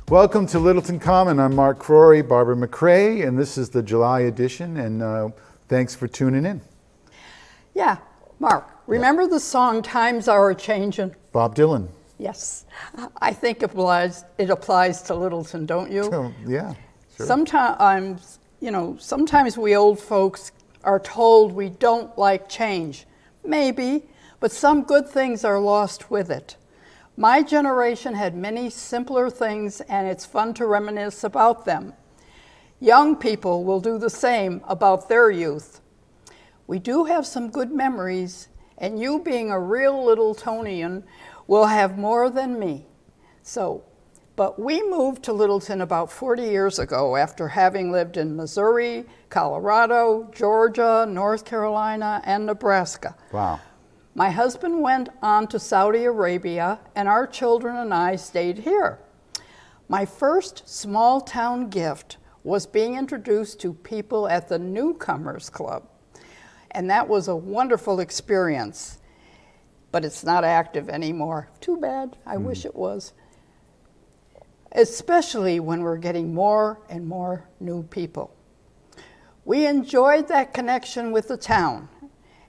Welcome to Littleton Common. I'm Mark Crory, Barbara McCrae, and this is the July edition, and thanks for tuning in. Yeah, Mark, remember the song Times Are A-Changin'? Bob Dylan. Yes. I think it applies to Littleton, don't you? Oh, yeah, sure. Sometimes we old folks are told we don't like change. Maybe, but some good things are lost with it. My generation had many simpler things, and it's fun to reminisce about them. Young people will do the same about their youth. We do have some good memories, and you being a real Littletonian will have more than me. But we moved to Littleton about 40 years ago after having lived in Missouri, Colorado, Georgia, North Carolina, and Nebraska. Wow. My husband went on to Saudi Arabia, and our children and I stayed here. My first small town gift was being introduced to people at the Newcomers Club, and that was a wonderful experience, but it's not active anymore. Too bad, I wish it was. Especially when we're getting more and more new people. We enjoyed that connection with the town.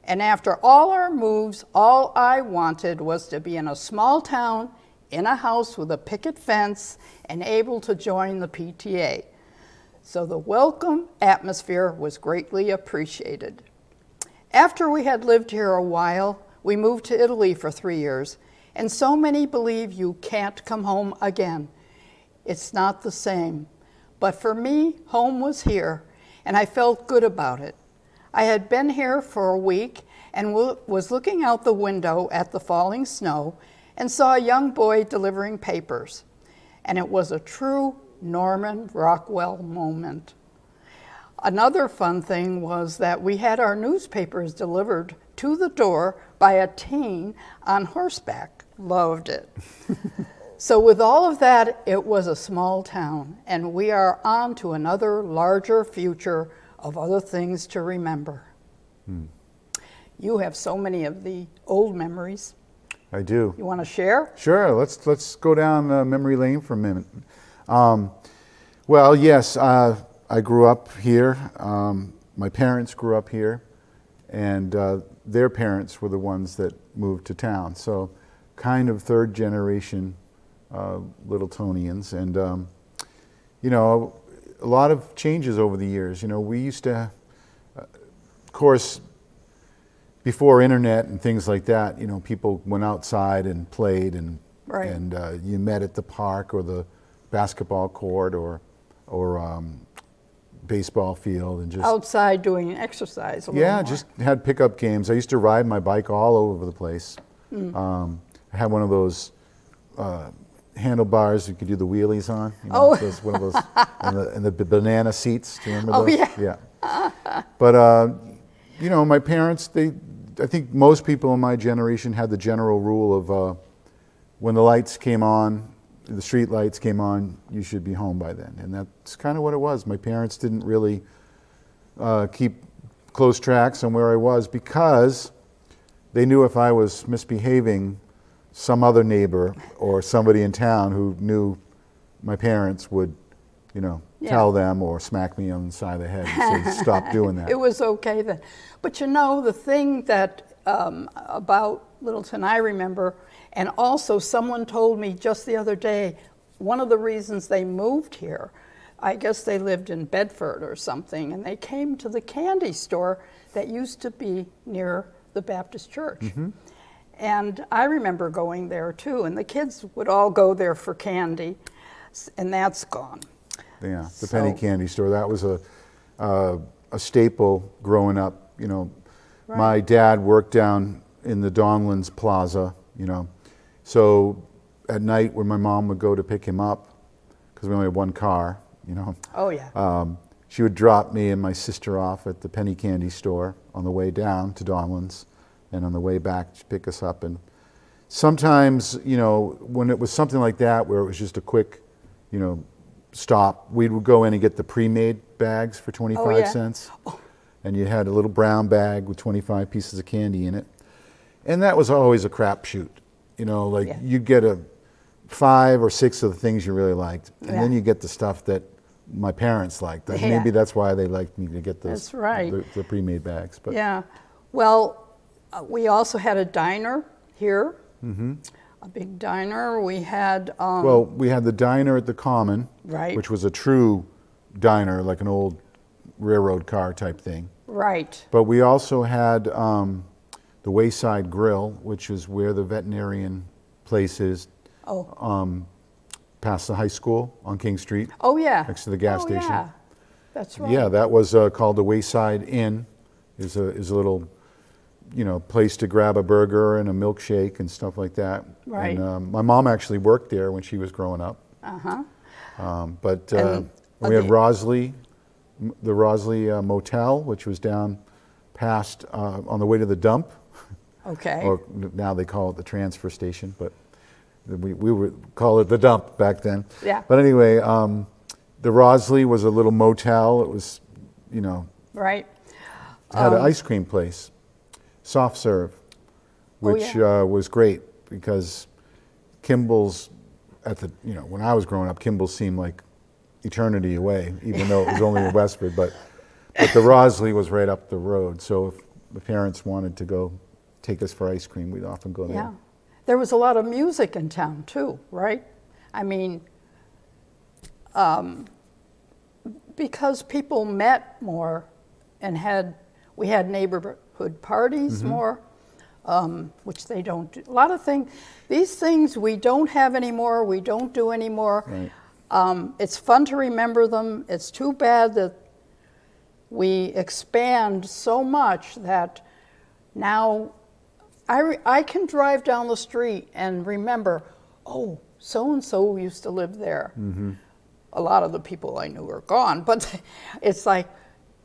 And after all our moves, all I wanted was to be in a small town, in a house with a picket fence, and able to join the PTA. So the welcome atmosphere was greatly appreciated. After we had lived here a while, we moved to Italy for 3 years, and so many believe you can't come home again. It's not the same. But for me, home was here, and I felt good about it. I had been here for a week and was looking out the window at the falling snow and saw a young boy delivering papers. And it was a true Norman Rockwell moment. Another fun thing was that we had our newspapers delivered to the door by a teen on horseback. Loved it. So with all of that, it was a small town, and we are on to another larger future of other things to remember. You have so many of the old memories. I do. You want to share? Sure. Let's go down memory lane for a minute. Well, yes, I grew up here. My parents grew up here, and their parents were the ones that moved to town. So, kind of third generation Littletonians, and a lot of changes over the years. We used to, of course, before internet and things like that, people went outside and played, and Right. and you met at the park or the basketball court or baseball field, and just Outside doing exercise a little more. just had pickup games. I used to ride my bike all over the place. I had one of those handlebars you could do the wheelies on. One of those, and the banana seats. Do you remember those? Yeah. But my parents, I think most people in my generation had the general rule of when the lights came on, the street lights came on, you should be home by then. And that's kind of what it was. My parents didn't really keep close tracks on where I was, because they knew if I was misbehaving, some other neighbor or somebody in town who knew my parents would, tell them or smack me on the side of the head and say, stop doing that. It was okay then. But the thing that about Littleton I remember, and also someone told me just the other day, one of the reasons they moved here, I guess they lived in Bedford or something, and they came to the candy store that used to be near the Baptist church. And I remember going there too, and the kids would all go there for candy, and that's gone. Yeah, the penny candy store, that was a staple growing up. Right. My dad worked down in the Donlands Plaza, so at night when my mom would go to pick him up, because we only had one car, Oh yeah. she would drop me and my sister off at the penny candy store on the way down to Donlands, and on the way back she'd pick us up. And sometimes, when it was something like that where it was just a quick, stop, we would go in and get the pre-made bags for 25 yeah. cents. And you had a little brown bag with 25 pieces of candy in it. And that was always a crapshoot. You know, like Yeah. you'd get 5 or 6 of the things you really liked. And Yeah. then you get the stuff that my parents liked. Yeah. Maybe that's why they liked me to get those. That's right. The pre-made bags. But Yeah. Well, we also had a diner here. A big diner. We had. Well, we had the diner at the Common, Right. which was a true diner, like an old railroad car type thing. Right. But we also had the Wayside Grill, which is where the veterinarian place is, Oh. past the high school on King Street. Oh yeah. Next to the gas station. Yeah. That's right. Yeah, that was called the Wayside Inn. Is a little, place to grab a burger and a milkshake and stuff like that. Right. And my mom actually worked there when she was growing up. But And we had the- Rosley, the Rosley Motel, which was down past on the way to the dump, Okay. or now they call it the transfer station, but we would call it the dump back then. Yeah. But anyway, the Rosley was a little motel. It was, Right. had an ice cream place, soft serve, Oh, which yeah. was great because Kimball's when I was growing up, Kimball's seemed like eternity away, even though it was only in Westford. But the Rosley was right up the road. So if the parents wanted to go take us for ice cream, we'd often go there. Yeah. There was a lot of music in town too, right? I mean, because people met more and we had neighborhood parties more, which they don't do. A lot of things, these things we don't have anymore, we don't do anymore. Right. It's fun to remember them. It's too bad that we expand so much that now I can drive down the street and remember, oh, so-and-so used to live there. A lot of the people I knew are gone, but it's like,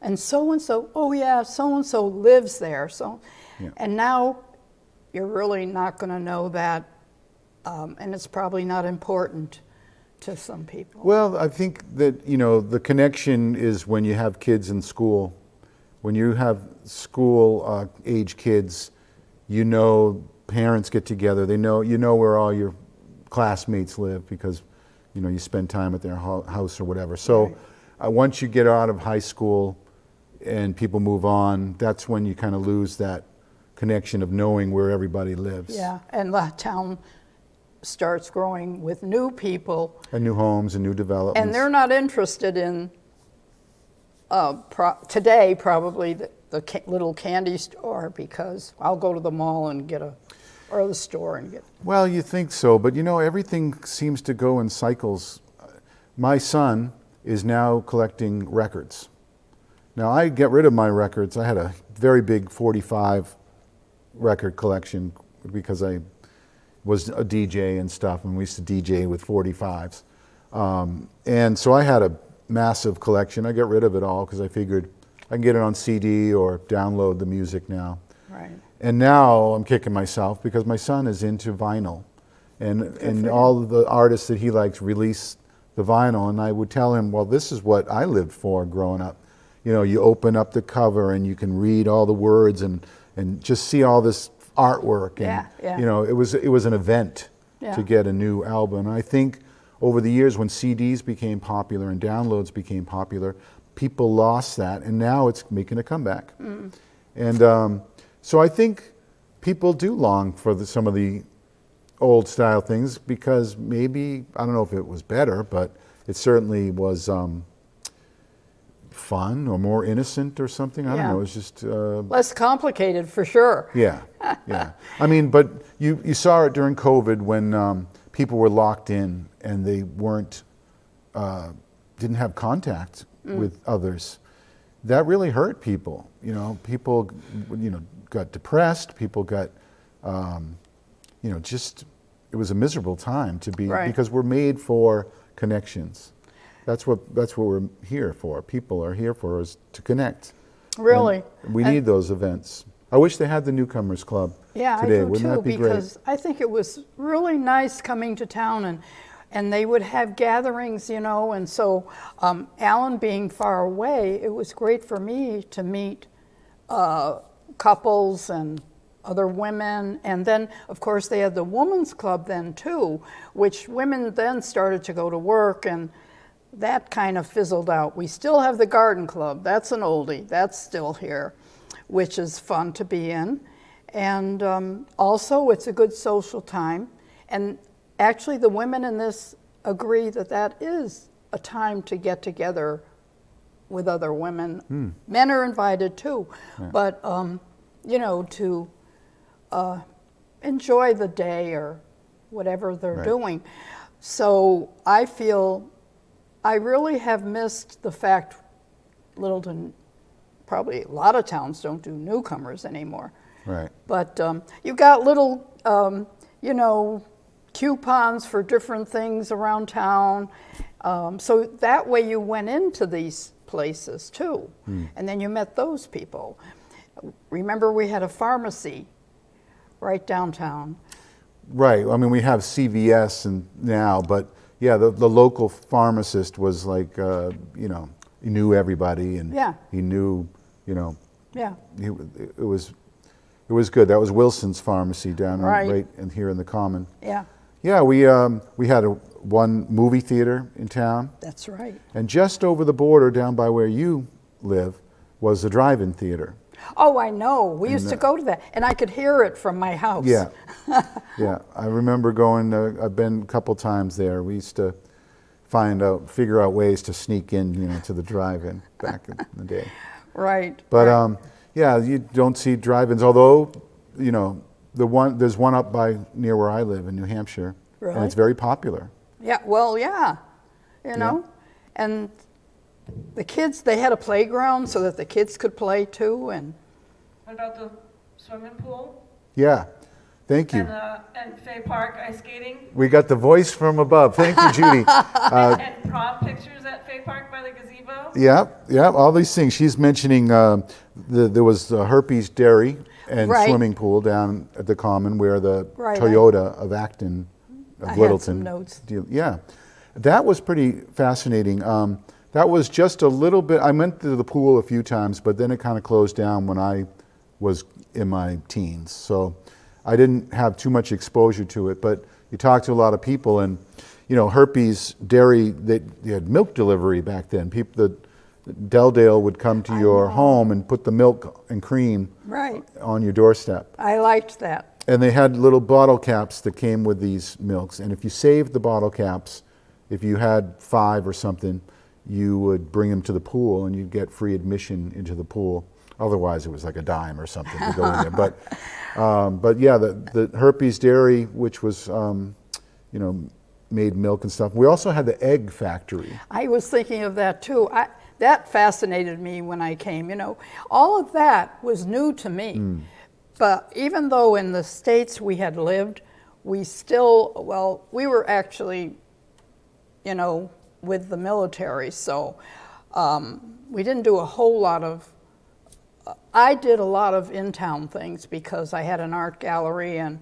and so-and-so, oh yeah, so-and-so lives there. Yeah. And now you're really not going to know that, and it's probably not important to some people. Well, I think that, the connection is when you have kids in school. When you have school age kids, parents get together. They know, where all your classmates live because, you spend time at their house or whatever. So once you get out of high school and people move on, that's when you kind of lose that connection of knowing where everybody lives. Yeah, and the town starts growing with new people. And new homes and new developments. And they're not interested in, today probably, the little candy store, because I'll go to the mall and or the store and get. Well, you think so, but everything seems to go in cycles. My son is now collecting records. Now, I get rid of my records. I had a very big 45 record collection because I was a DJ and stuff, and we used to DJ with 45s. And so I had a massive collection. I got rid of it all because I figured I can get it on CD or download the music now. Right. And now I'm kicking myself because my son is into vinyl. And all of the artists that he likes release the vinyl. And I would tell him, well, this is what I lived for growing up. You open up the cover and you can read all the words and just see all this artwork. And, Yeah. it was an event to get a new album. And I think over the years when CDs became popular and downloads became popular, people lost that. And now it's making a comeback. And so I think people do long for some of the old style things because maybe, I don't know if it was better, but it certainly was fun or more innocent or something. I don't know. It's just less complicated for sure. Yeah. I mean, but you saw it during COVID when people were locked in and they didn't have contact with others. That really hurt people. People got depressed. People got just it was a miserable time to be because we're made for connections. That's what we're here for. People are here for us to connect. Really. And we need those events. I wish they had the Newcomers Club Yeah, today. I do Wouldn't too, that be because I think it was really nice coming to town And they would have gatherings, you know, and so Alan being far away, it was great for me to meet couples and other women. And then, of course, they had the women's club then too, which women then started to go to work, and that kind of fizzled out. We still have the garden club. That's an oldie. That's still here, which is fun to be in. And also, it's a good social time. And actually, the women in this agree that that is a time to get together with other women. Men are invited too, but you know, to enjoy the day or whatever they're doing. So I feel I really have missed the fact Littleton, probably a lot of towns don't do newcomers anymore. Right. But you got little, you know, coupons for different things around town. So that way you went into these places too. And then you met those people. Remember, we had a pharmacy right downtown. Right. I mean, we have CVS and now, but yeah, the local pharmacist was like, you know, he knew everybody, and he knew, you know, it was good. That was Wilson's Pharmacy down right in here in the Common. Yeah, we had one movie theater in town. That's right. And just over the border, down by where you live, was the drive-in theater. Oh, I know. We used to go to that, and I could hear it from my house. Yeah, yeah. I remember going. I've been a couple times there. We used to figure out ways to sneak in, you know, to the drive-in back in the day. Right. But yeah, you don't see drive-ins. Although, you know, there's one up by near where I live in New Hampshire, and it's very popular. Yeah. Well, yeah. You know, and the kids, they had a playground so that the kids could play too. And what about the swimming pool? Yeah, thank you. And Fay Park ice skating? We got the voice from above. Thank you, Judy. And prom pictures at Fay Park by the gazebo? Yeah, all these things. She's mentioning there was Herpes Dairy and swimming pool down at the Common where the Toyota of Acton, of Littleton. Had some notes. Yeah, that was pretty fascinating. That was just a little bit, I went to the pool a few times, but then it kind of closed down when I was in my teens. So I didn't have too much exposure to it, but you talk to a lot of people, and you know, Herpes Dairy, they had milk delivery back then. The Delldale would come to your home and put the milk and cream on your doorstep. I liked that. And they had little bottle caps that came with these milks, and if you saved the bottle caps, if you had 5 or something, you would bring them to the pool and you'd get free admission into the pool. Otherwise, it was like a dime or something to go in there. But yeah, the Herpes Dairy, which was, you know, made milk and stuff. We also had the egg factory. I was thinking of that too. That fascinated me when I came. You know, all of that was new to me. But even though in the States we had lived, we still, well, we were actually, you know, with the military, so we didn't do a whole lot of, I did a lot of in-town things because I had an art gallery and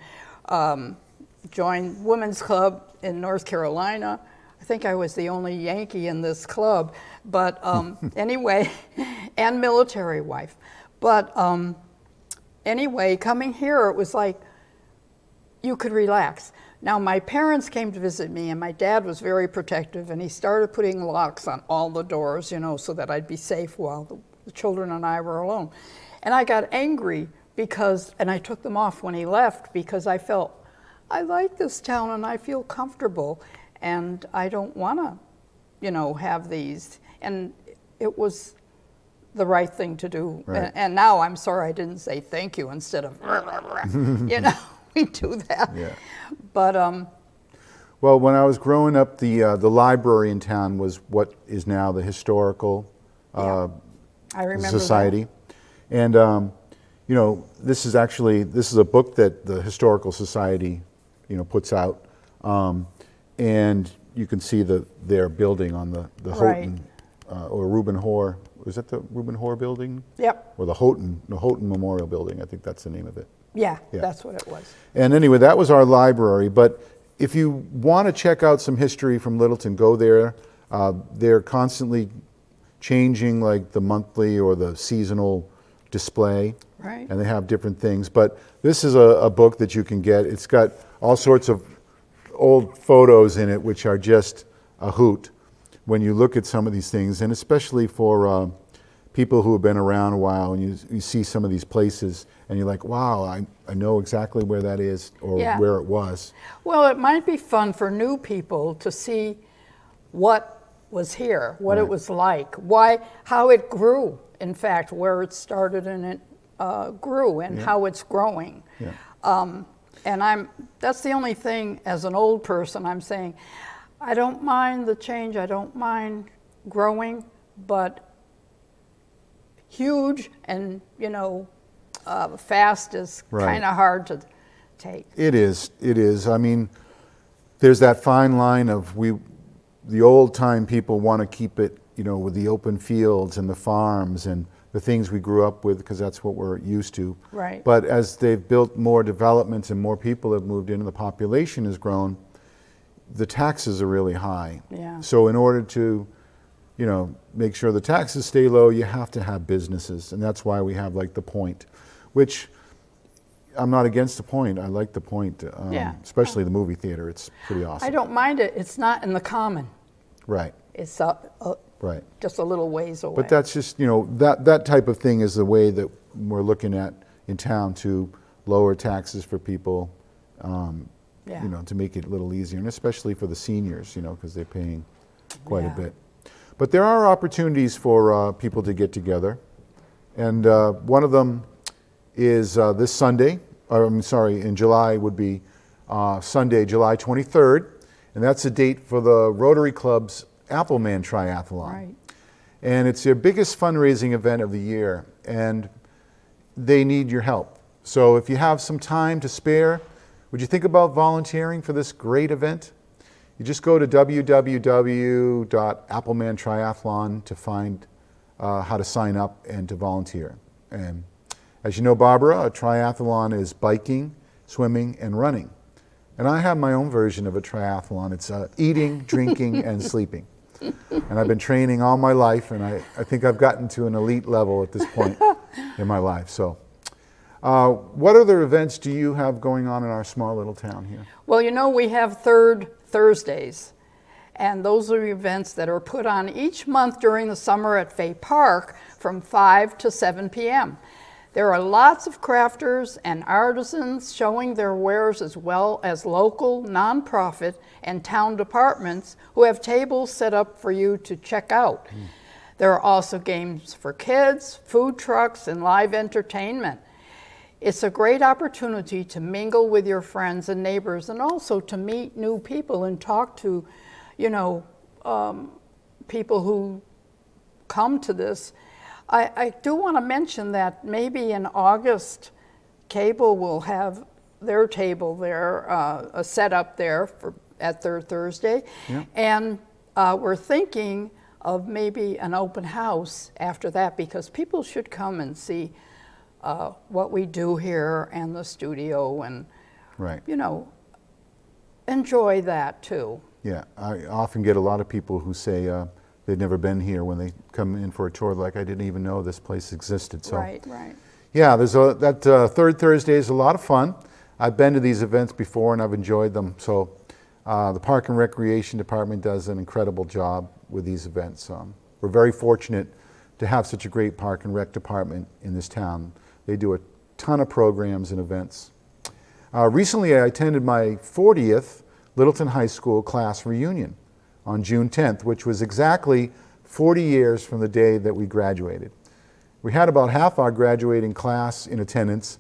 joined Women's Club in North Carolina. I think I was the only Yankee in this club, but anyway, and military wife. But anyway, coming here, it was like you could relax. Now, my parents came to visit me, and my dad was very protective, and he started putting locks on all the doors, you know, so that I'd be safe while the children and I were alone. And I got angry because, and I took them off when he left because I felt, I like this town and I feel comfortable, and I don't want to, you know, have these. And it was the right thing to do. Right. And now I'm sorry I didn't say thank you instead of, you know. We do that. Yeah. But well, when I was growing up, the library in town was what is now the Historical I remember Society. That. And you know, this is a book that the Historical Society, you know, puts out, and you can see their building on the Houghton or Reuben Hoare. Was that the Reuben Hoare building? Yep. Or the Houghton Memorial Building. I think that's the name of it. Yeah, that's what it was. And anyway, that was our library, but if you want to check out some history from Littleton, go there. They're constantly changing like the monthly or the seasonal display. Right. And they have different things. But this is a book that you can get. It's got all sorts of old photos in it, which are just a hoot when you look at some of these things. And especially for people who have been around a while, and you see some of these places, and you're like, wow, I know exactly where that is or Yeah. where it was. Well, it might be fun for new people to see what was here, what it Right. was like, how it grew, in fact, where it started and it grew, and Yeah. how it's growing. Yeah. And that's the only thing as an old person I'm saying, I don't mind the change, I don't mind growing, but huge and, fast is Right. kind of hard to take. It is. I mean, there's that fine line of the old time people want to keep it, with the open fields and the farms and the things we grew up with, because that's what we're used to. Right. But as they've built more developments and more people have moved in and the population has grown, the taxes are really high. Yeah. So in order to, make sure the taxes stay low, you have to have businesses. And that's why we have like the Point, which I'm not against the Point. I like the Point, Yeah. especially the movie theater. It's pretty awesome. I don't mind it, it's not in the common, Right, it's right. just a little ways away. But that's just, that type of thing is the way that we're looking at in town to lower taxes for people, Yeah. to make it a little easier, and especially for the seniors, because they're paying quite Yeah. a bit. But there are opportunities for people to get together, and one of them is this Sunday, in July would be Sunday, July 23rd, and that's the date for the Rotary Club's Appleman Triathlon. Right. And it's their biggest fundraising event of the year, and they need your help. So if you have some time to spare, would you think about volunteering for this great event? You just go to www.applemantriathlon to find how to sign up and to volunteer. And as you know, Barbara, a triathlon is biking, swimming, and running. And I have my own version of a triathlon. It's eating, drinking, and sleeping. And I've been training all my life, and I think I've gotten to an elite level at this point in my life. So what other events do you have going on in our small little town here? Well, we have third Thursdays, and those are events that are put on each month during the summer at Fay Park from 5 to 7 p.m. There are lots of crafters and artisans showing their wares, as well as local, nonprofit, and town departments who have tables set up for you to check out. There are also games for kids, food trucks, and live entertainment. It's a great opportunity to mingle with your friends and neighbors, and also to meet new people and talk to, people who come to this. I do want to mention that maybe in August, Cable will have their table there, set up there at Third Thursday. Yeah. And we're thinking of maybe an open house after that, because people should come and see what we do here and the studio, and Right. enjoy that too. Yeah, I often get a lot of people who say they've never been here when they come in for a tour, like I didn't even know this place existed. So Right. yeah, that third Thursday is a lot of fun. I've been to these events before and I've enjoyed them. So the Park and Recreation Department does an incredible job with these events. We're very fortunate to have such a great Park and Rec department in this town. They do a ton of programs and events. Recently, I attended my 40th Littleton High School class reunion on June 10th, which was exactly 40 years from the day that we graduated. We had about half our graduating class in attendance,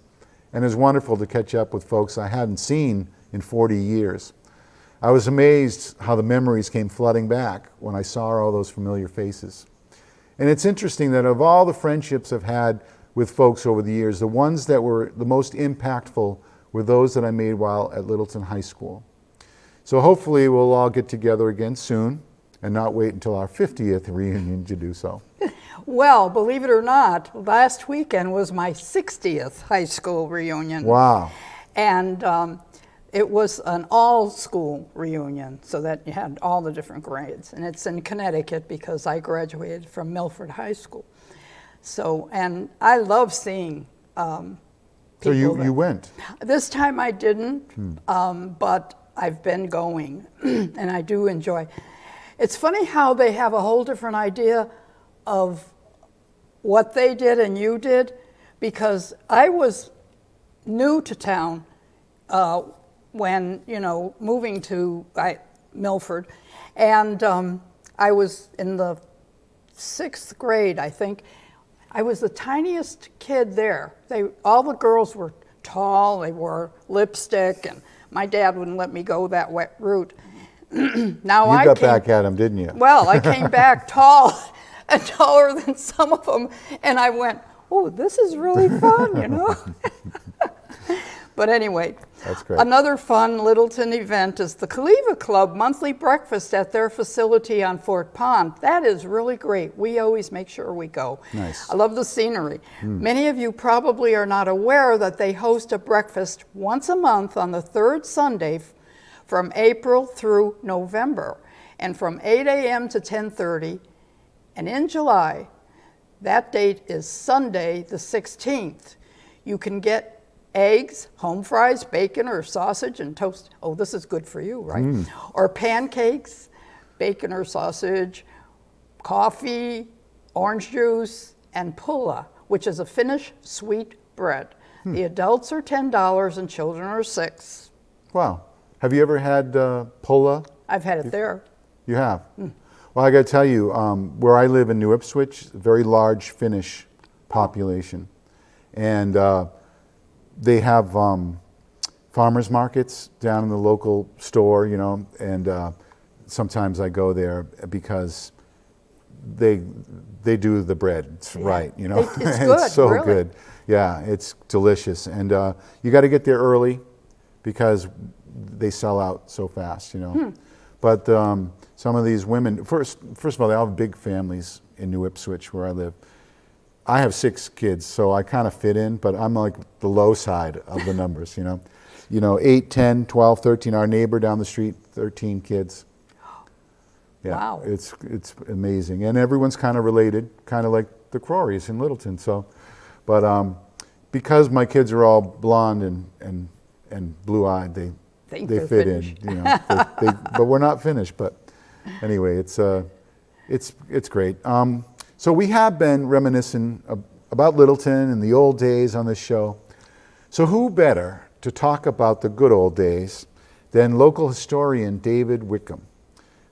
and it was wonderful to catch up with folks I hadn't seen in 40 years. I was amazed how the memories came flooding back when I saw all those familiar faces. And it's interesting that of all the friendships I've had with folks over the years, the ones that were the most impactful were those that I made while at Littleton High School. So hopefully we'll all get together again soon and not wait until our 50th reunion to do so. Well, believe it or not, last weekend was my 60th high school reunion. Wow. And It was an all-school reunion, so that you had all the different grades. And it's in Connecticut because I graduated from Milford High School. So, and I love seeing So people you that- went. This time I didn't, but I've been going, and I do enjoy. It's funny how they have a whole different idea of what they did and you did, because I was new to town when, moving to Milford, and I was in the 6th grade, I think. I was the tiniest kid there. All the girls were tall, they wore lipstick, and my dad wouldn't let me go that wet route. Now You got back at him, didn't you? Well, I came back tall and taller than some of them, and I went, oh, this is really fun, But anyway, That's great. Another fun Littleton event is the Caliva Club monthly breakfast at their facility on Fort Pond. That is really great. We always make sure we go. Nice. I love the scenery. Many of you probably are not aware that they host a breakfast once a month on the 3rd Sunday from April through November, and from 8 a.m. to 10:30. And in July, that date is Sunday the 16th. You can get eggs, home fries, bacon or sausage and toast. Oh, this is good for you, right? Or pancakes, bacon or sausage, coffee, orange juice, and pulla, which is a Finnish sweet bread. The adults are $10 and children are $6. Wow. Have you ever had Pola? I've had it there. You have? Well, I got to tell you, where I live in New Ipswich, a very large Finnish population. And they have farmers markets down in the local store, and sometimes I go there because they do the bread right, It's good, It's so really. good. Yeah, it's delicious. And you got to get there early because they sell out so fast, But some of these women, first of all, they all have big families in New Ipswich where I live. I have 6 kids, so I kind of fit in, but I'm like the low side of the numbers, 8, 10, 12, 13. Our neighbor down the street, 13 kids. Yeah, Wow. It's amazing. And everyone's kind of related, kind of like the Crorys in Littleton. So, but because my kids are all blonde and blue-eyed, they they're fit Finnish. in, but we're not Finnish. But anyway, it's great. So we have been reminiscing about Littleton and the old days on this show. So who better to talk about the good old days than local historian David Whitcomb?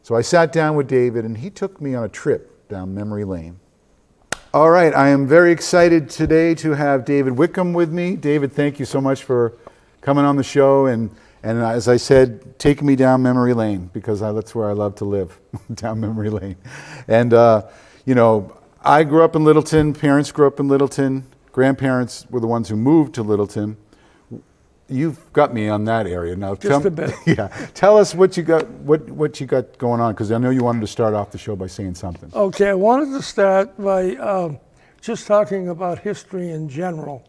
So I sat down with David and he took me on a trip down memory lane. All right, I am very excited today to have David Whitcomb with me. David, thank you so much for coming on the show and as I said, taking me down memory lane because that's where I love to live, down memory lane. And I grew up in Littleton, parents grew up in Littleton, grandparents were the ones who moved to Littleton. You've got me on that area now. Just a bit. Yeah, tell us what you got going on, because I know you wanted to start off the show by saying something. Okay, I wanted to start by just talking about history in general,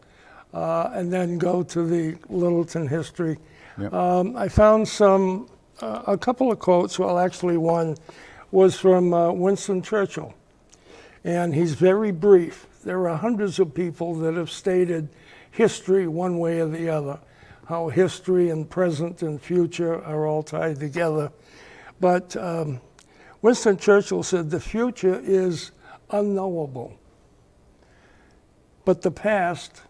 and then go to the Littleton history. Yep. I found a couple of quotes. Well, actually, one was from Winston Churchill, and he's very brief. There are hundreds of people that have stated history one way or the other, how history and present and future are all tied together. But Winston Churchill said, the future is unknowable, but the past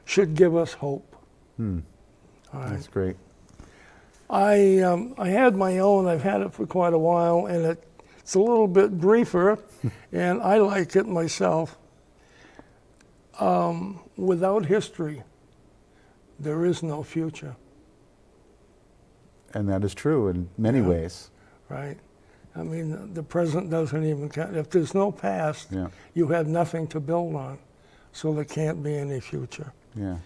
should give us hope. All right. That's great. I had my own, I've had it for quite a while, and it's a little bit briefer, and I like it myself. Without history, there is no future, And that is true in many ways. right? I mean, the present doesn't even count. If there's no past, Yeah. you have nothing to build on, so there can't be any future. Yeah.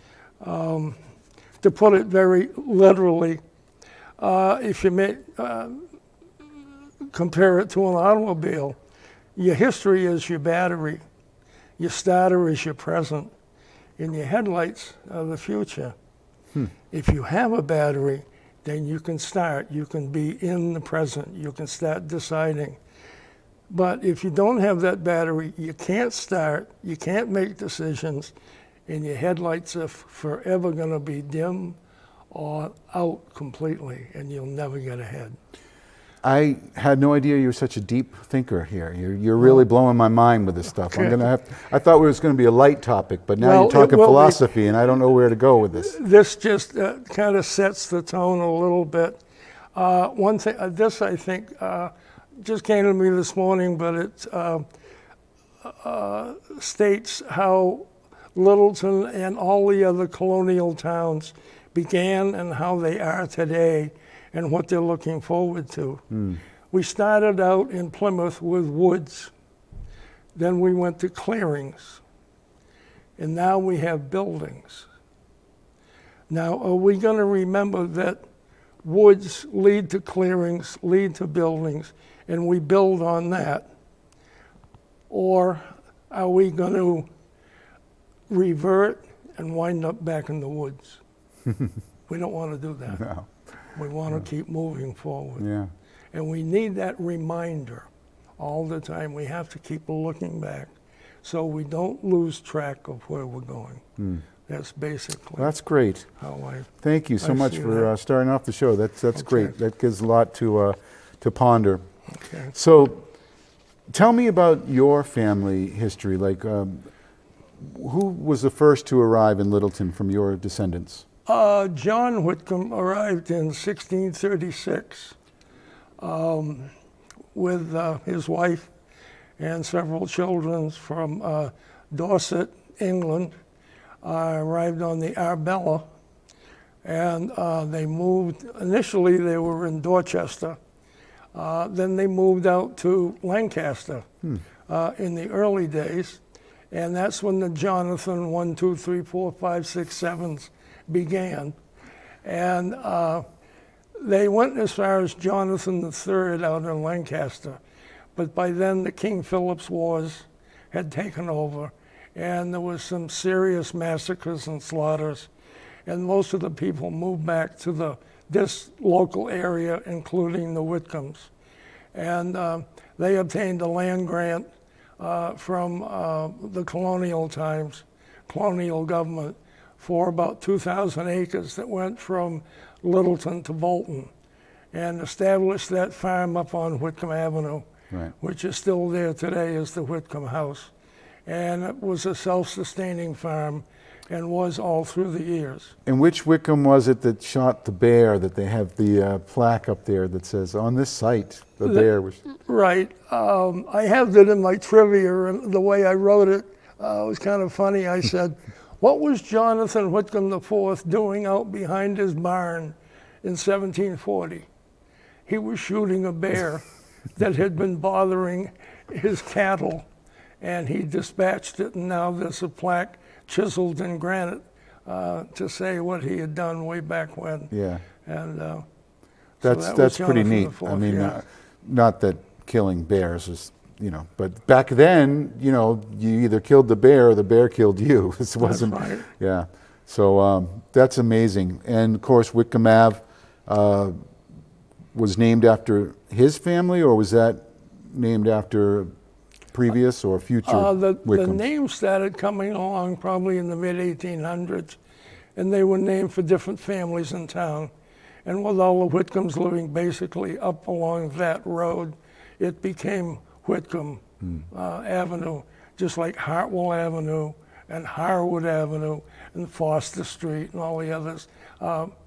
To put it very literally, if you compare it to an automobile, your history is your battery, your starter is your present, and your headlights are the future. If you have a battery, then you can start. You can be in the present. You can start deciding. But if you don't have that battery, you can't start, you can't make decisions, and your headlights are forever going to be dim or out completely, and you'll never get ahead. I had no idea you were such a deep thinker here. You're really blowing my mind with this stuff. I'm gonna have. I thought it was going to be a light topic, but now Well, you're talking it will be. philosophy, and I don't know where to go with this. This just kind of sets the tone a little bit. One thing, this I think just came to me this morning, but it states how Littleton and all the other colonial towns began and how they are today and what they're looking forward to. We started out in Plymouth with woods. Then we went to clearings. And now we have buildings. Now, are we going to remember that woods lead to clearings, lead to buildings, and we build on that? Or are we going to revert and wind up back in the woods? We don't want to do that. No. We want to keep moving forward. Yeah. And we need that reminder all the time. We have to keep looking back so we don't lose track of where we're going. That's basically That's great. how I Thank you so I much see for that. starting off the show. That's Okay. great. That gives a lot to ponder. Okay. So, tell me about your family history. Like, who was the first to arrive in Littleton from your descendants? John Whitcomb arrived in 1636 with his wife and several children from Dorset, England. Arrived on the Arbella, and they moved. Initially, they were in Dorchester. Then they moved out to Lancaster in the early days, and that's when the Jonathan 1, 2, 3, 4, 5, 6, 7s began. And they went as far as Jonathan III out in Lancaster, but by then the King Philip's Wars had taken over, and there was some serious massacres and slaughters, and most of the people moved back to this local area, including the Whitcombs. And they obtained a land grant from the colonial times, colonial government, for about 2,000 acres that went from Littleton to Bolton, and established that farm up on Whitcomb Avenue, Right. which is still there today as the Whitcomb House. And it was a self-sustaining farm and was all through the years. And which Whitcomb was it that shot the bear that they have the plaque up there that says, on this site, the bear was... Right. I have it in my trivia, and the way I wrote it was kind of funny. I said, what was Jonathan Whitcomb IV doing out behind his barn in 1740? He was shooting a bear that had been bothering his cattle, and he dispatched it, and now there's a plaque chiseled in granite to say what he had done way back when. Yeah. And so That's that was pretty Jonathan neat. IV, I mean, yeah. not that killing bears is, but back then, you either killed the bear or the bear killed you. This wasn't, right. Yeah. So that's amazing. And of course, Whitcomb Ave was named after his family, or was that named after previous or future The Whitcombs? name started coming along probably in the mid-1800s, and they were named for different families in town. And with all the Whitcombs living basically up along that road, it became Whitcomb Avenue, just like Hartwell Avenue and Harwood Avenue and Foster Street and all the others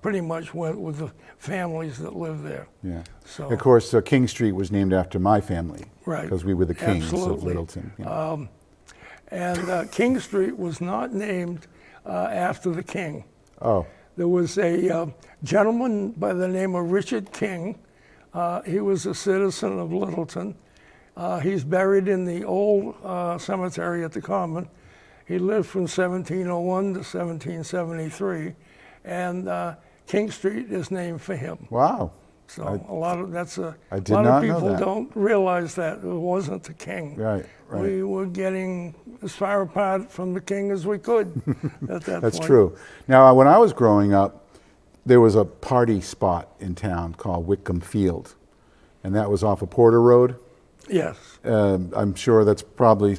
pretty much went with the families that lived there. Yeah. So, Of course, King Street was named after my family. Right. Because we were the kings of Absolutely. Littleton. Yeah. and King Street was not named after the king. Oh, There was a gentleman by the name of Richard King. He was a citizen of Littleton. He's buried in the old cemetery at the Common. He lived from 1701 to 1773, and King Street is named for him. wow. So a lot of I did lot not of know people that. don't realize that it wasn't the king. Right, right. We were getting as far apart from the king as we could at that That's point. true. Now, when I was growing up, there was a party spot in town called Whitcomb Field, and that was off of Porter Road. Yes. I'm sure that's probably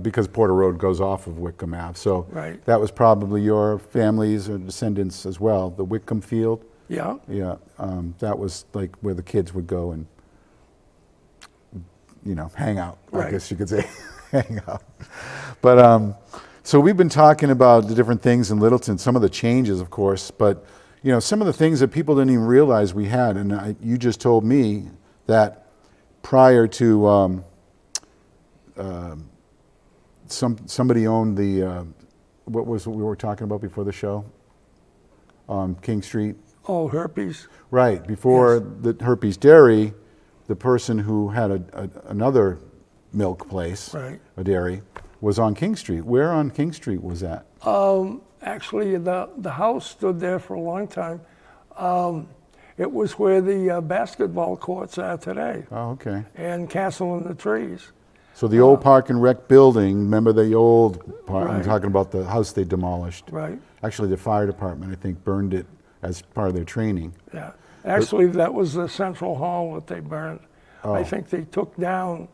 because Porter Road goes off of Whitcomb Ave. So Right. that was probably your family's or descendants as well, the Whitcomb Field. Yeah. Yeah, that was like where the kids would go and, hang out, I Right. guess you could say, hang out. But, so we've been talking about the different things in Littleton, some of the changes, of course, but, some of the things that people didn't even realize we had, and you just told me that prior to somebody owned the, what was what we were talking about before the show? On King Street? Oh, herpes. Right, before the Herpes Dairy, the person who had another milk place, Right. a dairy, was on King Street. Where on King Street was that? Actually, the house stood there for a long time. It was where the basketball courts are today, Oh, okay. and Castle in the Trees. So the old Park and Rec building, remember the old park, I'm Right. talking about the house they demolished. Right. Actually, the fire department, I think, burned it as part of their training. Yeah. Actually, that was the central hall that they burned. Oh. I think they took down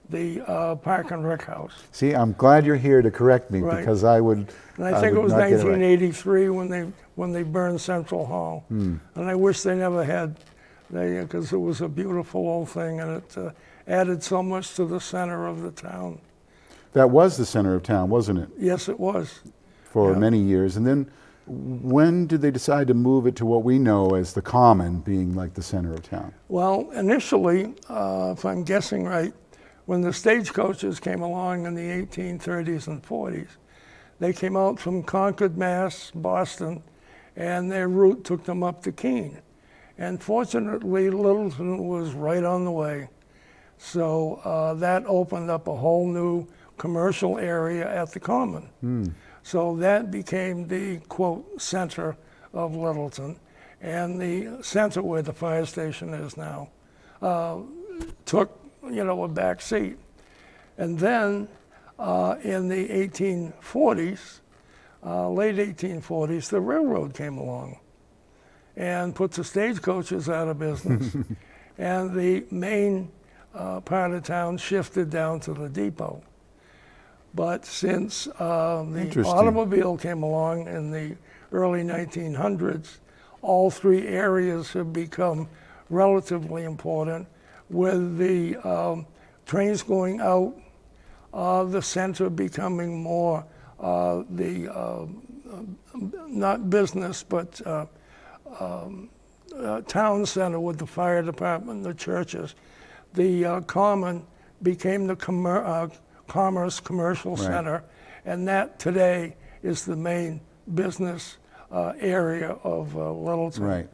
the Park and Rec house. See, I'm glad you're here to correct me Right. because I would. And I think it would was not get it right. 1983 when they burned Central Hall. Hmm. And I wish they never had, because it was a beautiful old thing, and it added so much to the center of the town. That was the center of town, wasn't it? Yes, it was. For Yeah. many years. And then when did they decide to move it to what we know as the Common, being like the center of town? Well, initially, if I'm guessing right, when the stagecoaches came along in the 1830s and 40s, they came out from Concord, Mass, Boston, and their route took them up to Keene. And fortunately, Littleton was right on the way. So that opened up a whole new commercial area at the Common. So that became the, quote, center of Littleton. And the center where the fire station is now took, a back seat. And then in the 1840s, late 1840s, the railroad came along and put the stagecoaches out of business. And the main part of town shifted down to the depot. But since the Interesting. automobile came along in the early 1900s, all three areas have become relatively important, with the trains going out, the center becoming more not business, but town center with the fire department, the churches. The Common became the Commerce Commercial Right. Center, and that today is the main business area of Littleton. Right.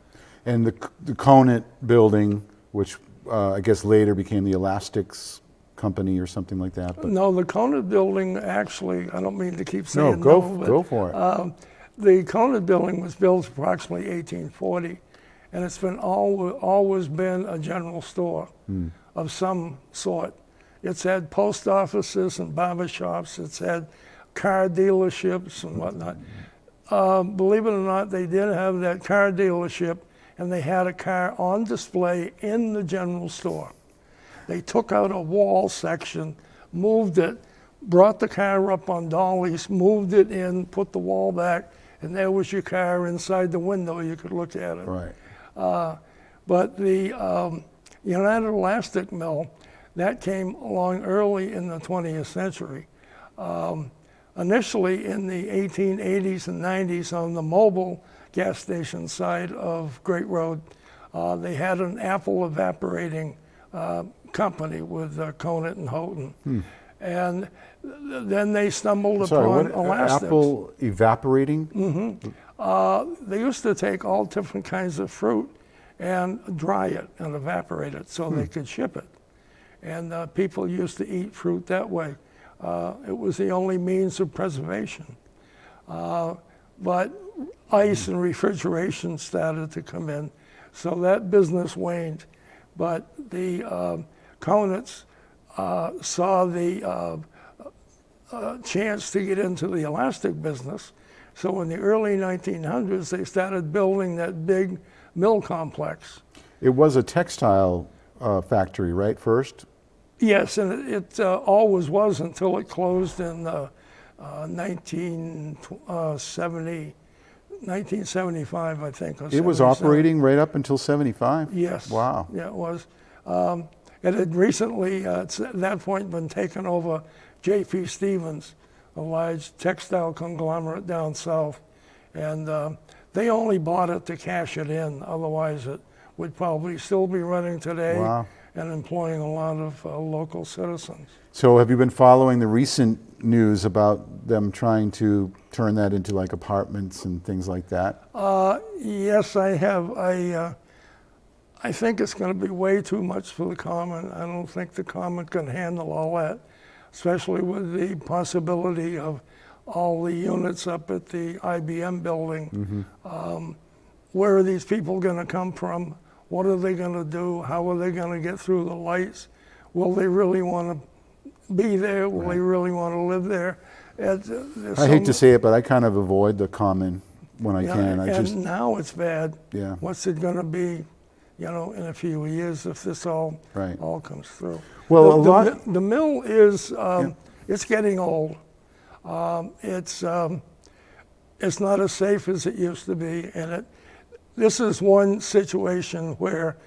And the Conant building, which I guess later became the Elastics Company or something like that. But No, the Conant building actually, I don't mean to keep saying go but, go for it. the Conant building was built approximately 1840, and it's been always been a general store of some sort. It's had post offices and barber shops. It's had car dealerships and whatnot. Believe it or not, they did have that car dealership, and they had a car on display in the general store. They took out a wall section, moved it, brought the car up on dollies, moved it in, put the wall back, and there was your car inside the window. You could look at it. Right. But the United Elastic Mill, that came along early in the 20th century. Initially in the 1880s and 90s on the mobile gas station side of Great Road, they had an apple evaporating company with Conant and Houghton. And then they stumbled Sorry, upon what? elastics. Apple evaporating? They used to take all different kinds of fruit and dry it and evaporate it so they could ship it. And people used to eat fruit that way. It was the only means of preservation. But ice and refrigeration started to come in. So that business waned. But the Conants saw the chance to get into the elastic business. So in the early 1900s, they started building that big mill complex. It was a textile factory, right, first? Yes, and it always was until it closed in 1975, I think. Or It was 77. operating right up until 75? Yes. Wow. Yeah, it was. It had recently, at that point, been taken over J.P. Stevens, a large textile conglomerate down south. And they only bought it to cash it in. Otherwise, it would probably still be running today. Wow. And employing a lot of local citizens. So have you been following the recent news about them trying to turn that into like apartments and things like that? Yes, I have. I think it's going to be way too much for the Common. I don't think the Common can handle all that, especially with the possibility of all the units up at the IBM building. Where are these people going to come from? What are they going to do? How are they going to get through the lights? Will they really want to be there? Will they really want to live there? I hate to say it, but I kind of avoid the Common when I can. And now it's bad. Yeah. What's it going to be, in a few years if this all comes through? Well, the mill is it's getting old. It's not as safe as it used to be, and this is one situation where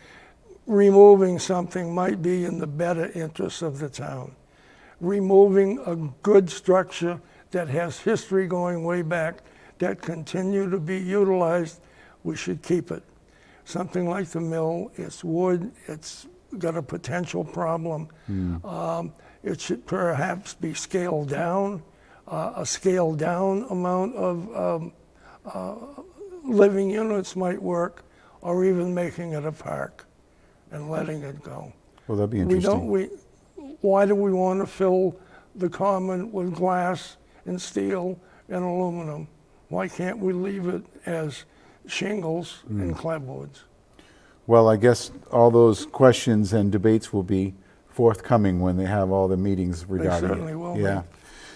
removing something might be in the better interest of the town. Removing a good structure that has history going way back, that continue to be utilized, we should keep it. Something like the mill, it's wood, it's got a potential problem. It should perhaps be scaled down, a scaled down amount of living units might work, or even making it a park and letting it go. Well, that'd be interesting. Why do we want to fill the Common with glass and steel and aluminum? Why can't we leave it as shingles and clapboards? Well, I guess all those questions and debates will be forthcoming when they have all the meetings regarding it. They certainly will be. Yeah.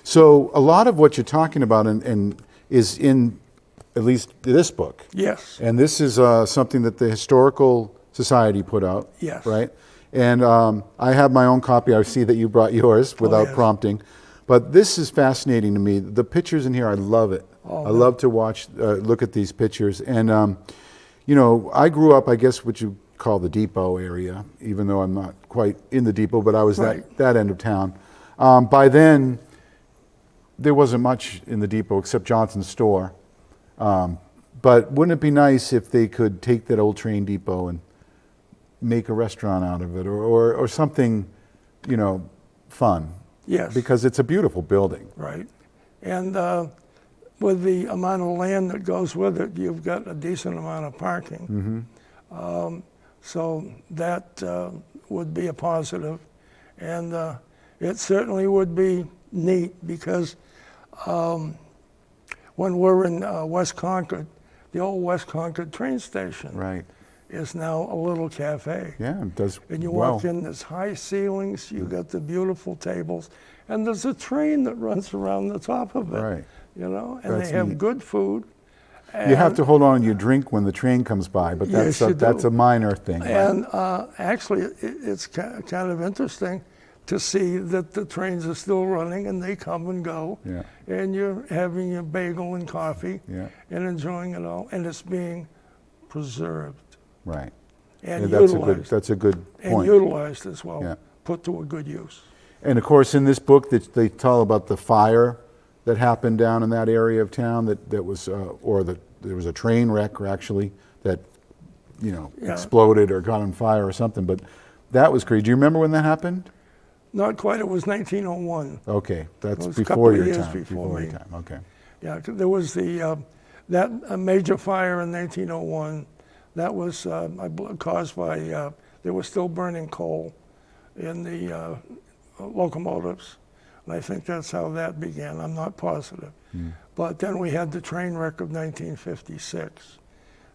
So a lot of what you're talking about and is in at least this book. Yes. And this is something that the Historical Society put out. Yes. Right? And I have my own copy. I see that you brought yours without yes. prompting. But this is fascinating to me. The pictures in here, I love it. I love to look at these pictures. And, I grew up, I guess, what you call the Depot area, even though I'm not quite in the Depot, but I was that end of town. By then, there wasn't much in the Depot except Johnson's store. But wouldn't it be nice if they could take that old train depot and make a restaurant out of it or something, fun? Yes. Because it's a beautiful building. Right. And with the amount of land that goes with it, you've got a decent amount of parking. So that would be a positive. And it certainly would be neat because when we're in West Concord, the old West Concord train station is now a little cafe. Yeah, it does. And you walk in, there's high ceilings, you've got the beautiful tables, and there's a train that runs around the top of it. Right. And That's they have neat. good food. You have to hold on to your drink when the train comes by, but that's Yes, you that's do. a minor thing. Right? And actually, it's kind of interesting to see that the trains are still running and they come and go. Yeah. And you're having your bagel and coffee Yeah. and enjoying it all, and it's being preserved Right. and Yeah, utilized. that's a good and point. utilized as well, Yeah. put to a good use. And of course, in this book, they tell about the fire that happened down in that area of town that was, there was a train wreck actually that, exploded or got on fire or something. But that was crazy. Do you remember when that happened? Not quite. It was 1901. Okay, that's It was a couple before of your years time. before me. your time. Okay. Yeah, 'cause there was that a major fire in 1901. That was caused by they were still burning coal in the locomotives, and I think that's how that began. I'm not positive. But then we had the train wreck of 1956,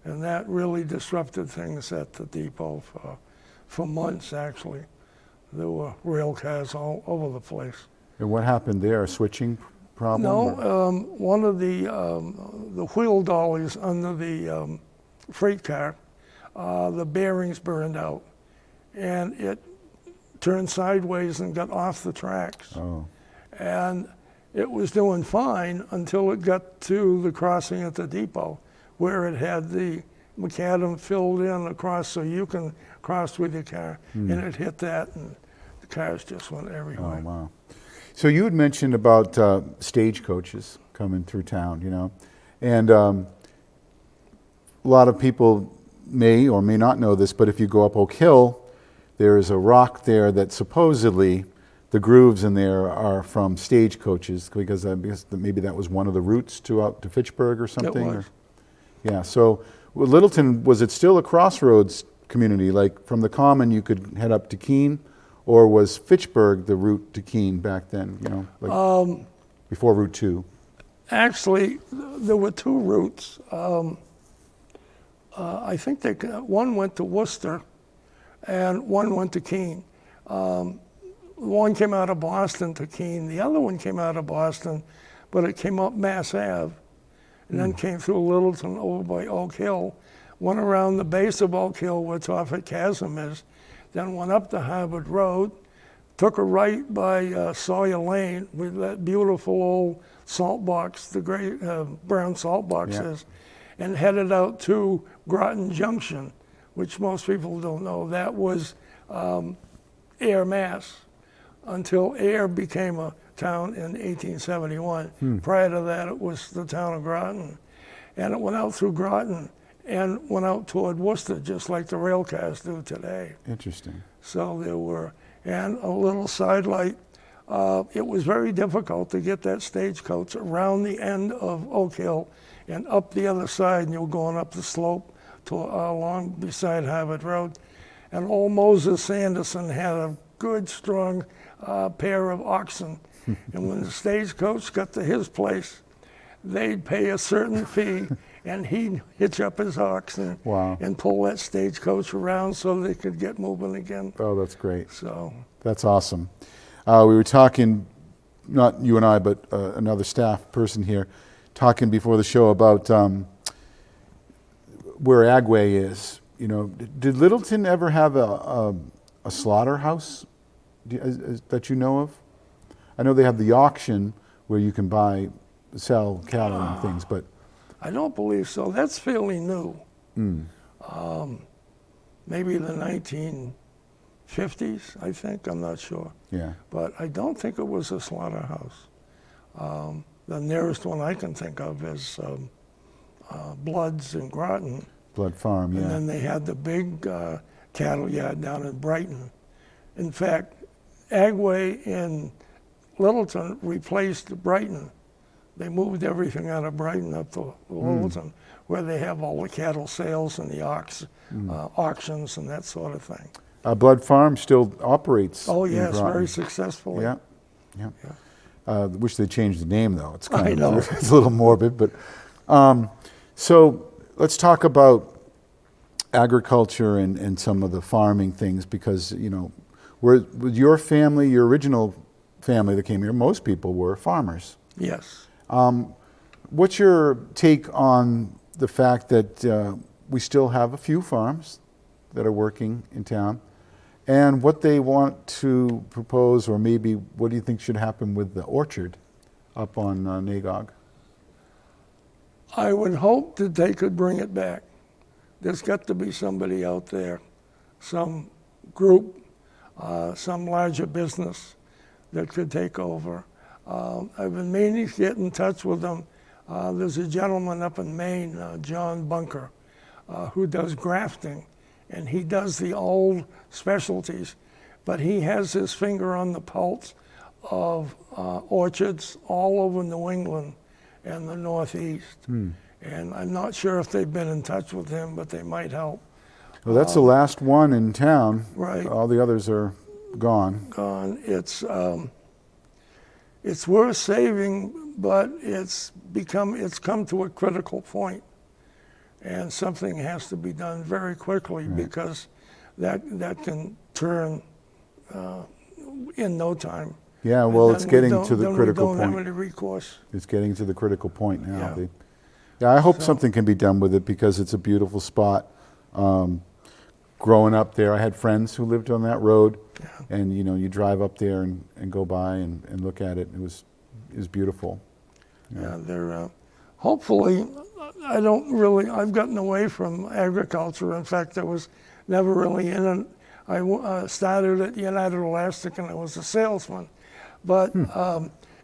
And that really disrupted things at the depot for months, actually. There were rail cars all over the place. And what happened there? A switching problem? or- No, one of the wheel dollies under the freight car, the bearings burned out, and it turned sideways and got off the tracks. Oh, And it was doing fine until it got to the crossing at the depot, where it had the macadam filled in across so you can cross with your car, and it hit that, and the cars just went oh, everywhere. wow. So you had mentioned about stagecoaches coming through town, you know, and a lot of people may or may not know this, but if you go up Oak Hill, there is a rock there that supposedly the grooves in there are from stagecoaches, because I guess that maybe that was one of the routes to out to Fitchburg or something. was. Yeah. So with Littleton, was it still a crossroads community? Like from the Common, you could head up to Keene, or was Fitchburg the route to Keene back then? You know, like before Route 2. Actually, there were two routes. I think one went to Worcester, and one went to Keene. One came out of Boston to Keene. The other one came out of Boston, but it came up Mass Ave, and then came through Littleton over by Oak Hill, went around the base of Oak Hill where Tophet Chasm is, then went up the Harvard Road, took a right by Sawyer Lane with that beautiful old salt box, the great brown salt box Yeah. is, and headed out to Groton Junction, which most people don't know. That was Air, Mass, until Air became a town in 1871. Prior to that, it was the town of Groton. And it went out through Groton and went out toward Worcester, just like the rail cars do today. Interesting. So there were, and a little sidelight, it was very difficult to get that stagecoach around the end of Oak Hill and up the other side, and you were going up the slope to along beside Harvard Road. And old Moses Sanderson had a good, strong pair of oxen. And when the stagecoach got to his place, they'd pay a certain fee, and he'd hitch up his oxen Wow. and pull that stagecoach around so they could get moving again. Oh, that's great. So, That's awesome. We were talking, not you and I, but another staff person here, talking before the show about where Agway is. You know, did Littleton ever have a slaughterhouse that you know of? I know they have the auction where you can sell cattle and things, but I don't believe so. That's fairly new. Maybe the 1950s, I think. I'm not sure. yeah. But I don't think it was a slaughterhouse. The nearest one I can think of is Blood's in Groton. Blood Farm, And yeah. then they had the big cattle yard down in Brighton. In fact, Agway in Littleton replaced Brighton. They moved everything out of Brighton up to Littleton, where they have all the cattle sales and the auctions and that sort of thing. Blood Farm still operates. Oh in yes, Groton. very successfully. Yeah, yeah. Wish they changed the name though. It's kind I of know. it's a little morbid, but so let's talk about agriculture and some of the farming things, because you know, with your family, your original family that came here, most people were farmers. Yes. What's your take on the fact that we still have a few farms that are working in town, and what they want to propose, or maybe what do you think should happen with the orchard up on Nagog? I would hope that they could bring it back. There's got to be somebody out there, some group, some larger business that could take over. I've been meaning to get in touch with them. There's a gentleman up in Maine, John Bunker, who does grafting, and he does the old specialties, but he has his finger on the pulse of orchards all over New England and the Northeast. And I'm not sure if they've been in touch with him, but they might help. Well, that's the last one in town. Right. All the others are gone. Gone. It's worth saving, but it's come to a critical point. and something has to be done very quickly because that can turn in no time. Yeah, And well, then it's we getting don't- to the then critical we don't point. have any recourse. It's getting to the critical point now. Yeah. Yeah, I hope So- something can be done with it because it's a beautiful spot. Growing up there, I had friends who lived on that road, and you drive up there and go by and look at it. It was beautiful. Yeah, they're hopefully. I've gotten away from agriculture. In fact, I was never really in it. I started at United Elastic and I was a salesman. But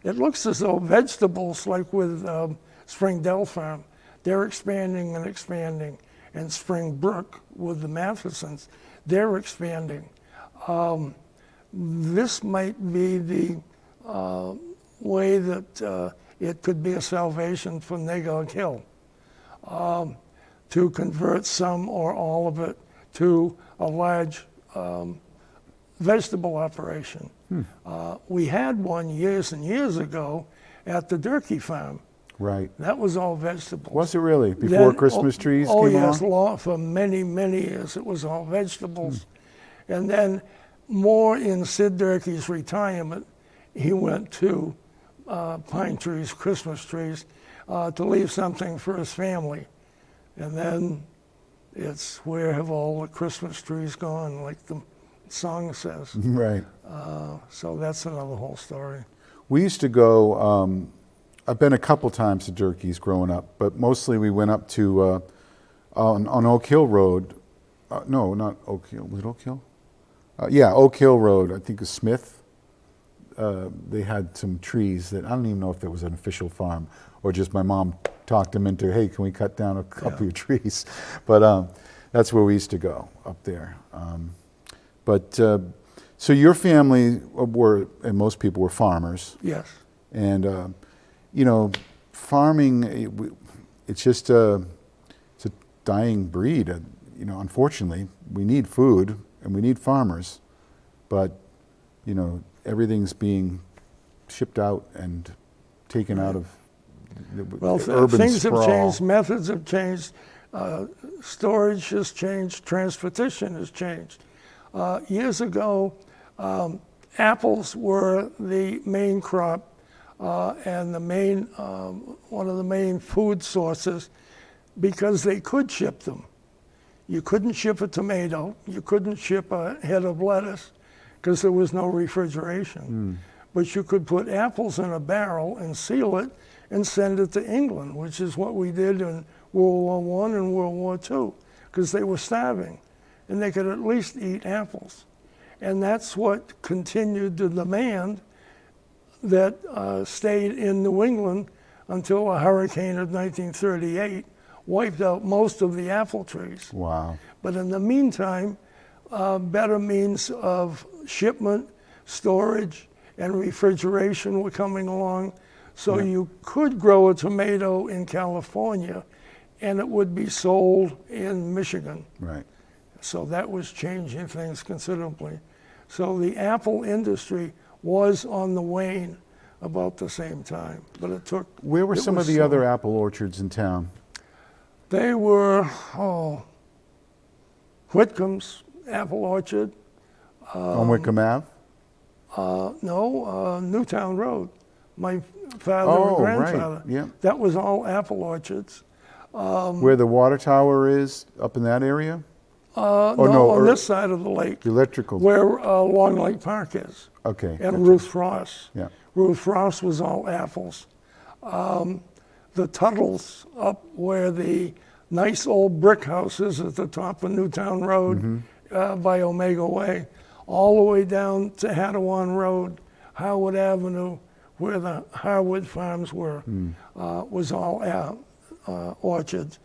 it looks as though vegetables, like with Springdale Farm, they're expanding and expanding. And Springbrook with the Mathesons, they're expanding. This might be the way that it could be a salvation for Nagog Hill, to convert some or all of it to a large vegetable operation. We had one years and years ago at the Durkee Farm. Right. That was all vegetables. Was it really? Before Then- Christmas trees oh came yes, along? for many, many years it was all vegetables. And then more in Sid Durkee's retirement, he went to pine trees, Christmas trees, to leave something for his family. And then it's where have all the Christmas trees gone, like the song says. Right. So that's another whole story. We used to go, I've been a couple times to Durkee's growing up, but mostly we went up to, on Oak Hill Road. No, not Oak Hill. Was it Oak Hill? Yeah, Oak Hill Road, I think it's Smith. They had some trees that, I don't even know if it was an official farm or just my mom talked them into, hey, can we cut down a couple of your trees? But that's where we used to go, up there. So your family were, and most people were farmers. Yes. And, farming, it's just it's a dying breed. Unfortunately, we need food and we need farmers, but, everything's being shipped out and taken out of Well, urban things sprawl. have changed, methods have changed, storage has changed, transportation has changed. Years ago, apples were the main crop and the main one of the main food sources because they could ship them. You couldn't ship a tomato, you couldn't ship a head of lettuce because there was no refrigeration. But you could put apples in a barrel and seal it and send it to England, which is what we did in World War I and World War II, because they were starving and they could at least eat apples. And that's what continued the demand that stayed in New England until a hurricane of 1938 wiped out most of the apple trees. Wow. But in the meantime, better means of shipment, storage, and refrigeration were coming along. So you could grow a tomato in California and it would be sold in Michigan. Right. So that was changing things considerably. So the apple industry was on the wane about the same time, but it took. Where were some of the other apple orchards in town? They were, Whitcomb's apple orchard. On Wickham Ave? No, Newtown Road. My father and grandfather. Right. Yeah. That was all apple orchards. Where the water tower is, up in that area? No, no, on or- this side of the lake, The electrical. where Long Lake Park is, Okay. and gotcha. Ruth Ross. Yeah. Ruth Ross was all apples. The Tuttles up where the nice old brick house is at the top of Newtown Road by Omega Way, all the way down to Hattawan Road, Howard Avenue, where the Harwood Farms were, was all orchards.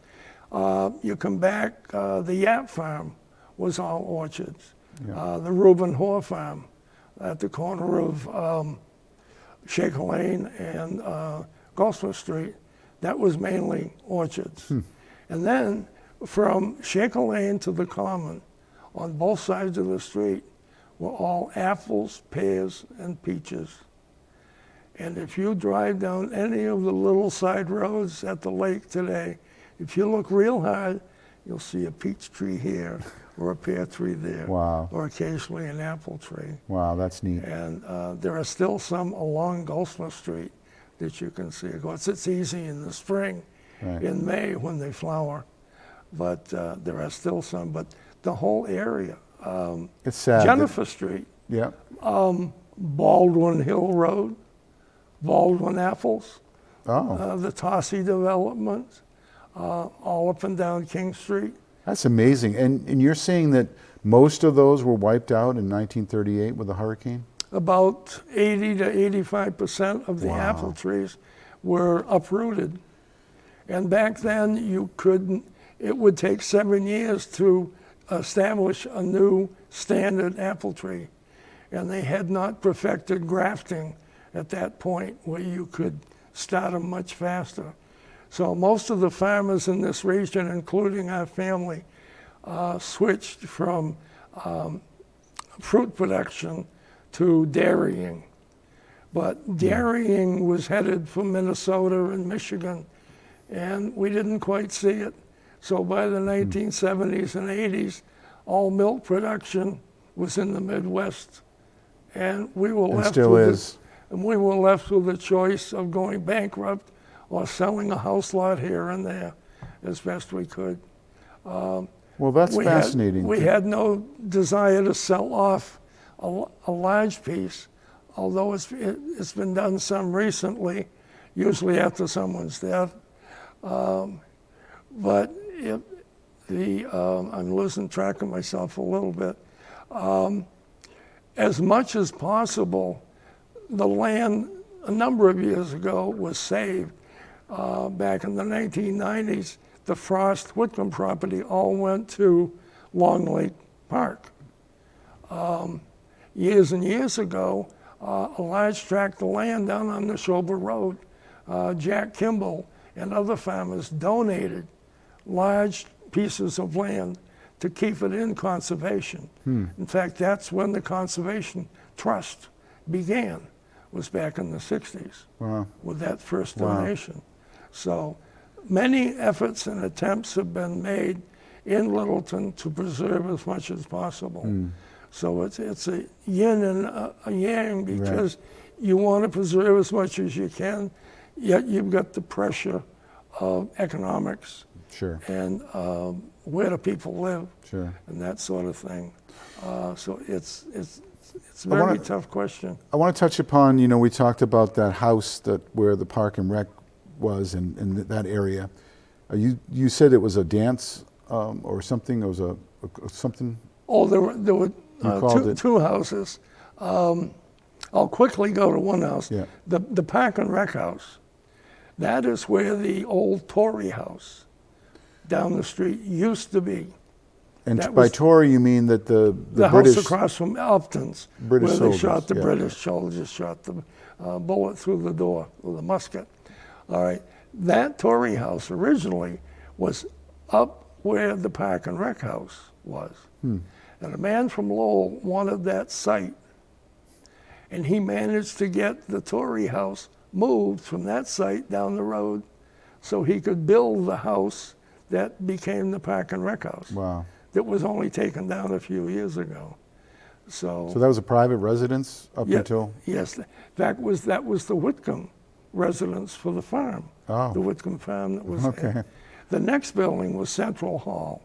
You come back, the Yap Farm was all orchards. The Reuben Hoare Farm at the corner of Shaker Lane and Goldsmith Street, that was mainly orchards. And then from Shaker Lane to the Common, on both sides of the street, were all apples, pears, and peaches. And if you drive down any of the little side roads at the lake today, If you look real hard, you'll see a peach tree here or a pear tree there, Wow. or occasionally an apple tree. Wow, that's neat. And there are still some along Goldsmith Street that you can see. Of course, it's easy in the spring, Right. in May when they flower, but there are still some. But the whole area, It's sad. Jennifer Street, Yeah. Baldwin Hill Road, Baldwin Apples, Oh, the Tossie development, all up and down King Street. that's amazing. And you're saying that most of those were wiped out in 1938 with the hurricane? About 80 to 85% of the Wow. apple trees were uprooted. And back then, it would take 7 years to establish a new standard apple tree. And they had not perfected grafting at that point where you could start them much faster. So most of the farmers in this region, including our family, switched from fruit production to dairying. But dairying was headed for Minnesota and Michigan, and we didn't quite see it. So by the 1970s and 80s, all milk production was in the Midwest. And we were And left still with is. and we were left with the choice of going bankrupt or selling a house lot here and there as best we could. Well, that's fascinating. We had no desire to sell off a large piece, although it's been done some recently, usually after someone's death. But I'm losing track of myself a little bit. As much as possible, the land a number of years ago was saved. Back in the 1990s, the Frost Whitcomb property all went to Long Lake Park. Years and years ago, a large tract of land down on the Neshoba Road, Jack Kimball and other farmers donated large pieces of land to keep it in conservation. In fact, that's when the Conservation Trust began, was back in the 60s. Wow. With that first Wow. donation. So many efforts and attempts have been made in Littleton to preserve as much as possible. So it's a yin and a yang, because you want to preserve as much as you can, yet you've got the pressure of economics Sure, and where do people live sure. and that sort of thing. So it's a I wanna- very tough question. I want to touch upon, we talked about that house where the Park and Rec was in that area. You said it was a dance or something? It was a something? Oh, there were called it- two houses. I'll quickly go to one house. Yeah. The Park and Rec house. That is where the old Tory House down the street used to be. And That by was- Tory, you mean that the House British... across from Upton's, British where they soldiers, shot the yeah. British soldiers, shot the bullet through the door with a musket. All right. That Tory House originally was up where the Park and Rec house was. And a man from Lowell wanted that site. And he managed to get the Tory House moved from that site down the road so he could build the house that became the Park and Rec house. Wow. That was only taken down a few years ago. So that was a private residence up until... Yes, that was the Whitcomb residence for the farm. Oh. The Whitcomb farm that was Okay. there. The next building was Central Hall.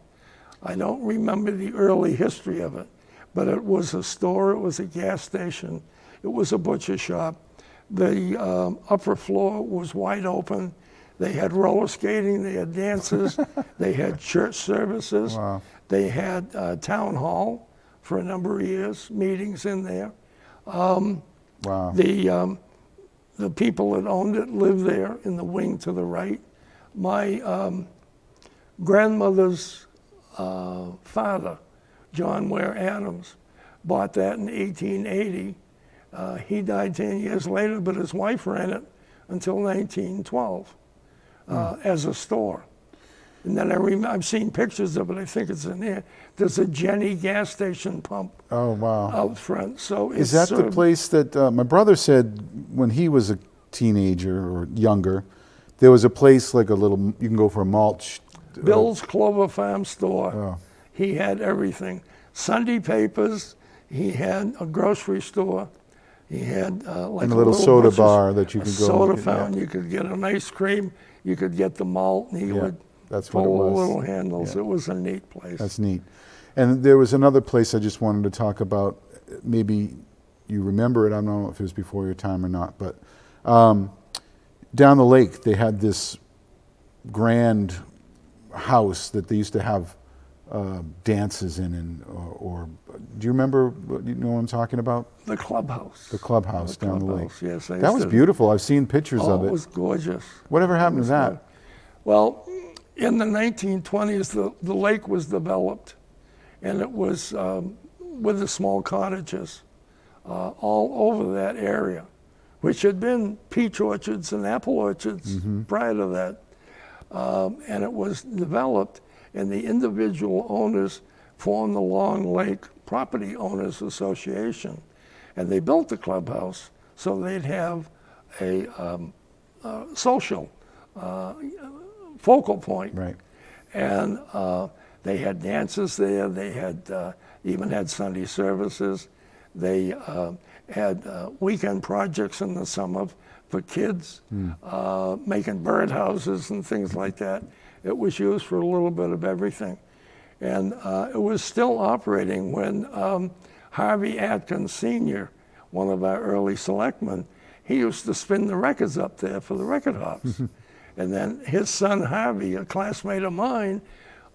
I don't remember the early history of it, but it was a store, it was a gas station, it was a butcher shop. The upper floor was wide open. They had roller skating, they had dances, they had church services. Wow. They had town hall for a number of years, meetings in there. Wow. The people that owned it lived there in the wing to the right. My grandmother's father, John Ware Adams, bought that in 1880. He died 10 years later, but his wife ran it until 1912 as a store. And then I've seen pictures of it. I think it's in there. There's a Jenny gas station pump Oh, wow. out front. So Is that the place that my brother said when he was a teenager or younger, there was a place like a little, you can go for a malt Bill's Clover Farm store. Oh. He had everything. Sunday papers. He had a grocery store. He had like And a little soda butcher's- bar that you a could go soda and get, yeah. fountain. You could get an ice cream. You could get the malt, and he Yeah, would that's what it pull the was. little handles. Yeah. It was a neat place. That's neat. And there was another place I just wanted to talk about. Maybe you remember it. I don't know if it was before your time or not, but down the lake they had this grand house that they used to have dances in, or do you remember? You know what I'm talking about? The clubhouse. The clubhouse down the lake. clubhouse, yes. I That used was to- beautiful. I've seen pictures Oh, of it. it was gorgeous. Whatever happened to that? Well, in the 1920s, the lake was developed, and it was with the small cottages all over that area, which had been peach orchards and apple orchards prior to that. And it was developed, and the individual owners formed the Long Lake Property Owners Association. And they built the clubhouse so they'd have a social focal point. Right. And they had dances there. They had even had Sunday services. They had weekend projects in the summer for kids, making birdhouses and things like that. It was used for a little bit of everything. And it was still operating when Harvey Atkins Sr., one of our early selectmen, he used to spin the records up there for the record hops. And then his son Harvey, a classmate of mine,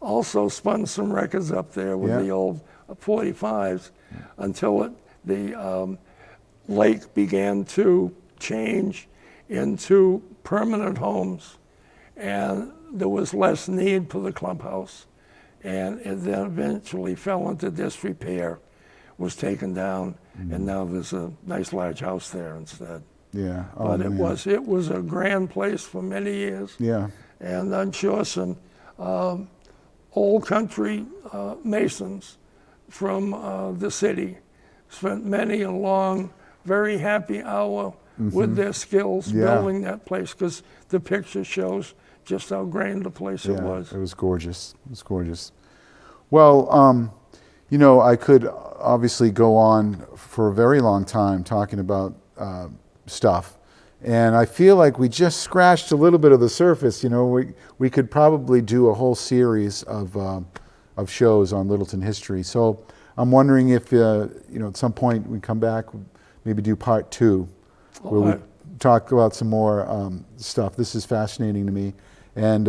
also spun some records up there with Yeah. the old 45s until the lake began to change into permanent homes, and there was less need for the clubhouse, and it then eventually fell into disrepair, was taken down, and now there's a nice large house there instead. Yeah. Oh, But man. it was a grand place for many years. Yeah. And I'm sure some old country masons from the city spent many a long, very happy hour with their skills Yeah. building that place, because the picture shows just how grand the place it was. It was gorgeous. It was gorgeous. Well, you know, I could obviously go on for a very long time talking about stuff, and I feel like we just scratched a little bit of the surface. You know, we could probably do a whole series of shows on Littleton history. So I'm wondering if you know, at some point we come back, maybe do part 2, where we talk about some more stuff. This is fascinating to me, and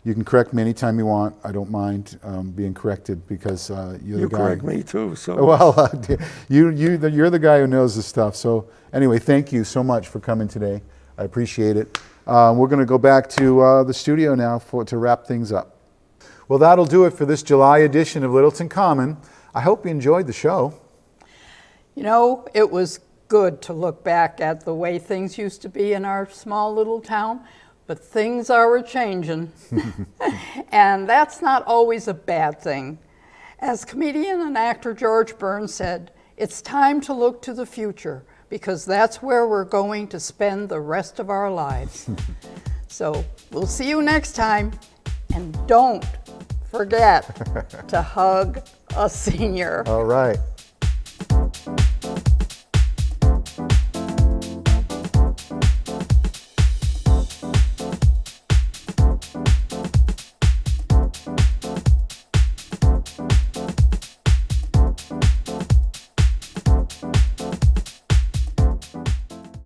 you can correct me anytime you want. I don't mind being corrected, because you're You the guy. correct me too. So Well, you're the guy who knows this stuff. So anyway, thank you so much for coming today. I appreciate it. We're going to go back to the studio now to wrap things up. Well, that'll do it for this July edition of Littleton Common. I hope you enjoyed the show. You know, it was good to look back at the way things used to be in our small little town, but things are a-changing. And that's not always a bad thing. As comedian and actor George Burns said, it's time to look to the future, because that's where we're going to spend the rest of our lives. So we'll see you next time, and don't forget to hug a senior. All right.